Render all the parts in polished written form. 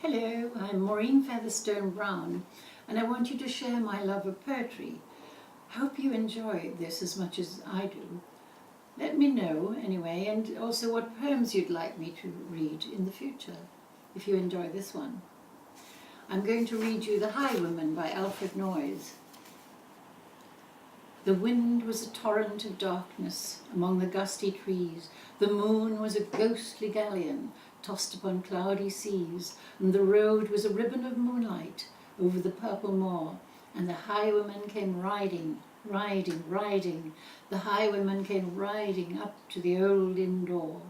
Hello, I'm Maureen Featherstone Brown, and I want you to share my love of poetry. Hope you enjoy this as much as I do. Let me know, anyway, and also what poems you'd like me to read in the future, if you enjoy this one. I'm going to read you The Highwayman by Alfred Noyes. The wind was a torrent of darkness among the gusty trees. The moon was a ghostly galleon tossed upon cloudy seas, and the road was a ribbon of moonlight over the purple moor, and the highwayman came riding. The highwayman came riding up to the old inn door.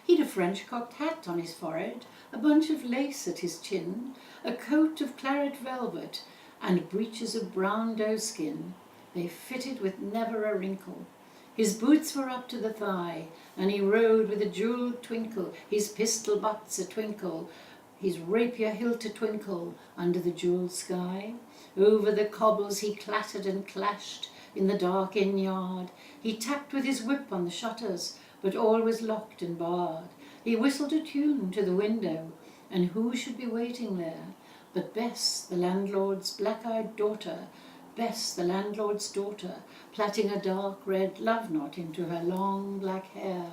He'd a French cocked hat on his forehead, a bunch of lace at his chin, a coat of claret velvet, and breeches of brown doeskin. They fitted with never a wrinkle. His boots were up to the thigh, and he rode with a jewelled twinkle, his pistol butts a twinkle, his rapier hilt a twinkle, under the jewelled sky. Over the cobbles he clattered and clashed in the dark inn yard. He tapped with his whip on the shutters, but all was locked and barred. He whistled a tune to the window, and who should be waiting there but Bess, the landlord's black-eyed daughter, Bess, the landlord's daughter, plaiting a dark red love knot into her long black hair.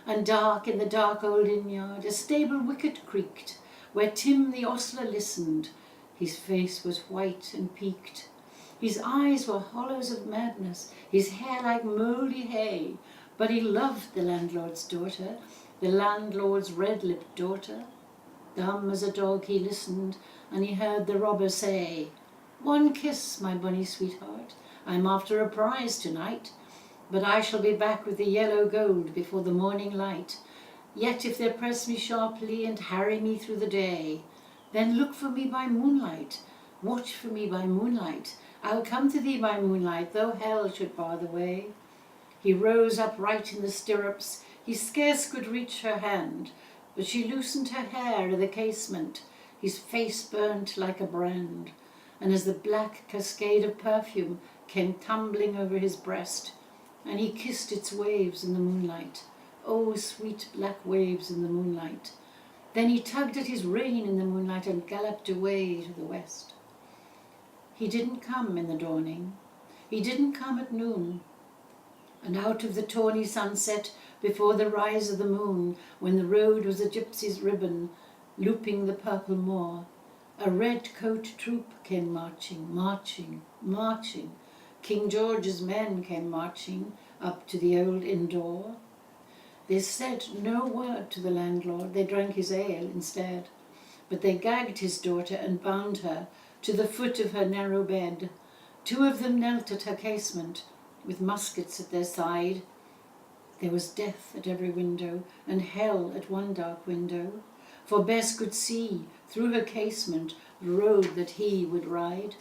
And dark in the dark old inn-yard a stable wicket creaked, where Tim the ostler listened. His face was white and peaked. His eyes were hollows of madness, his hair like mouldy hay, but he loved the landlord's daughter, the landlord's red-lipped daughter. Dumb as a dog he listened, and he heard the robber say, "One kiss, my bonny sweetheart, I'm after a prize tonight, but I shall be back with the yellow gold before the morning light. Yet if they press me sharply and harry me through the day, then look for me by moonlight, watch for me by moonlight. I'll come to thee by moonlight, though hell should bar the way." He rose upright in the stirrups, he scarce could reach her hand, but she loosened her hair at the casement. His face burnt like a brand, and as the black cascade of perfume came tumbling over his breast, and he kissed its waves in the moonlight, oh, sweet black waves in the moonlight. Then he tugged at his rein in the moonlight and galloped away to the west. He didn't come in the dawning, he didn't come at noon, and out of the tawny sunset, before the rise of the moon, when the road was a gypsy's ribbon, looping the purple moor, a red-coat troop came marching. King George's men came marching up to the old inn door. They said no word to the landlord, they drank his ale instead, but they gagged his daughter and bound her to the foot of her narrow bed. Two of them knelt at her casement, with muskets at their side. There was death at every window, and hell at one dark window, for Bess could see, through her casement, the road that he would ride.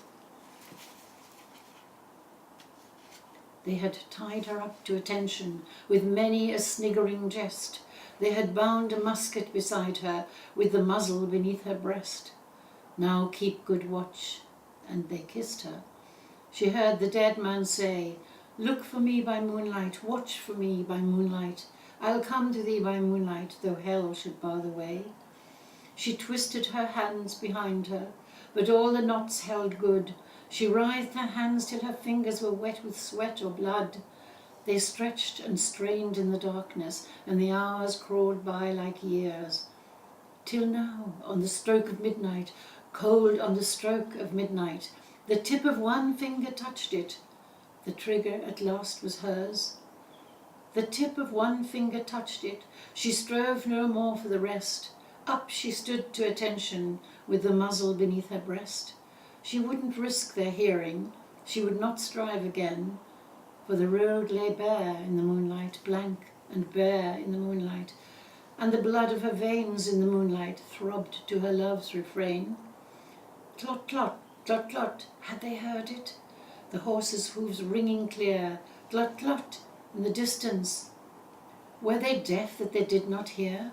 They had tied her up to attention, with many a sniggering jest. They had bound a musket beside her, with the muzzle beneath her breast. "Now keep good watch," and they kissed her. She heard the dead man say, "Look for me by moonlight, watch for me by moonlight. I'll come to thee by moonlight, though hell should bar the way." She twisted her hands behind her, but all the knots held good. She writhed her hands till her fingers were wet with sweat or blood. They stretched and strained in the darkness, and the hours crawled by like years. Till now, on the stroke of midnight, cold on the stroke of midnight, the tip of one finger touched it. The trigger at last was hers. The tip of one finger touched it. She strove no more for the rest. Up she stood to attention, with the muzzle beneath her breast. She wouldn't risk their hearing, she would not strive again, for the road lay bare in the moonlight, blank and bare in the moonlight, and the blood of her veins in the moonlight throbbed to her love's refrain. Clot, clot, clot, clot, had they heard it? The horses' hoofs ringing clear, clot, clot, in the distance. Were they deaf that they did not hear?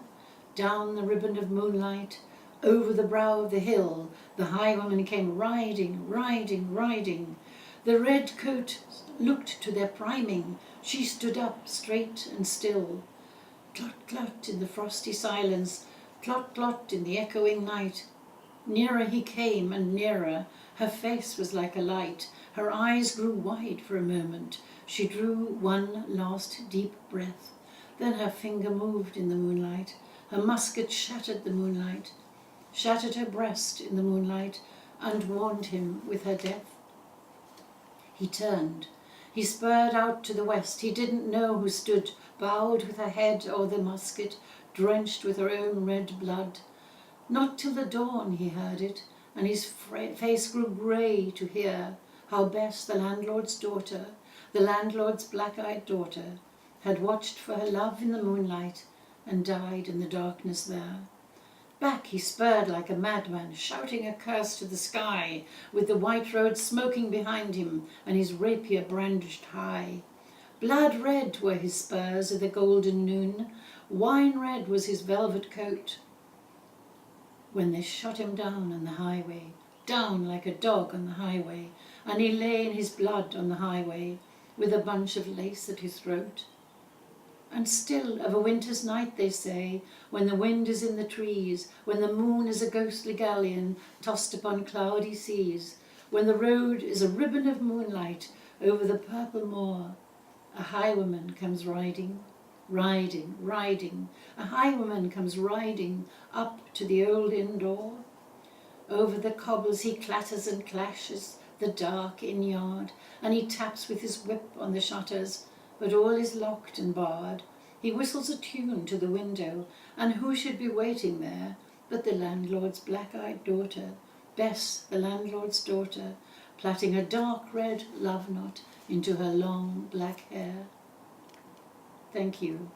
Down the ribbon of moonlight, over the brow of the hill, the highwayman came riding. The red coat looked to their priming. She stood up straight and still. Clot, clot, in the frosty silence, Tlot, tlot in the echoing night. Nearer he came and nearer. Her face was like a light. Her eyes grew wide for a moment. She drew one last deep breath. Then her finger moved in the moonlight. Her musket shattered the moonlight, shattered her breast in the moonlight, and warned him with her death. He turned. He spurred out to the west. He didn't know who stood, bowed with her head o'er the musket, drenched with her own red blood. Not till the dawn he heard it, and his face grew grey to hear how Bess, the landlord's daughter, the landlord's black-eyed daughter, had watched for her love in the moonlight and died in the darkness there. Back he spurred like a madman, shouting a curse to the sky, with the white road smoking behind him and his rapier brandished high. Blood red were his spurs of the golden noon, wine red was his velvet coat, when they shot him down on the highway, down like a dog on the highway, and he lay in his blood on the highway, with a bunch of lace at his throat. And still of a winter's night they say, when the wind is in the trees, when the moon is a ghostly galleon tossed upon cloudy seas, when the road is a ribbon of moonlight over the purple moor, a highwayman comes riding, riding, riding, a highwayman comes riding up to the old inn door. Over the cobbles he clatters and clashes the dark inn yard, and he taps with his whip on the shutters, but all is locked and barred. He whistles a tune to the window, and who should be waiting there but the landlord's black-eyed daughter, Bess, the landlord's daughter, plaiting a dark red love knot into her long black hair. Thank you.